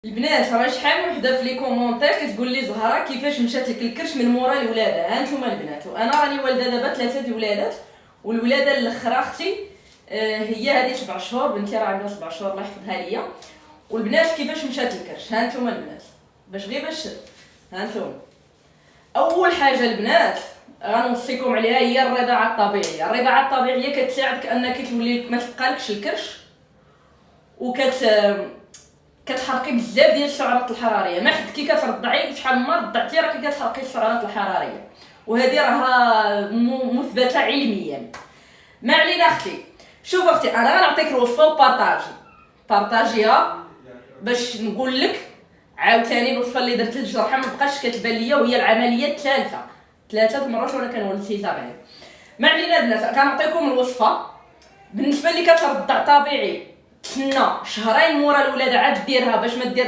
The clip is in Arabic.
البنات راه شحال وحده في لي كومونتير كتقول لي زهره كيفاش مشات لك الكرش من مورا الولاده. ها نتوما البنات، وانا راني والده دابا 3 د الولادات، والولاده الاخرى اختي هي هذه 7 شهور، بنتي راه عندها 7 شهور الله يحفظها ليا. والبنات كيفاش مشات الكرش، ها نتوما البنات باش ها نتوما. اول حاجه البنات غنوصيكم عليها هي الرضاعه الطبيعيه. الرضاعه الطبيعيه كتساعدك انك تولي ما تلقالكش الكرش، كتحرقي بزاف ديال السعرات الحراريه. ما حد كي كترضعي شحال من مره رضعتي راكي كتحرقي السعرات الحراريه، وهذه راها مثبته علميا. ما علينا اختي. شوف اختي، انا غنعطيك الوصفه بارطاجيها باش نقول لك عاوتاني الوصفه اللي درت للجرحى ما بقاش كتبان ليا، وهي العمليه الثالثه 3 مرات وانا كنولد سيزاريان. ما علينا البنات، كنعطيكم الوصفه. بالنسبه اللي كترضع طبيعي تسنى شهرين مورا الولاده عاد ديرها باش ما دير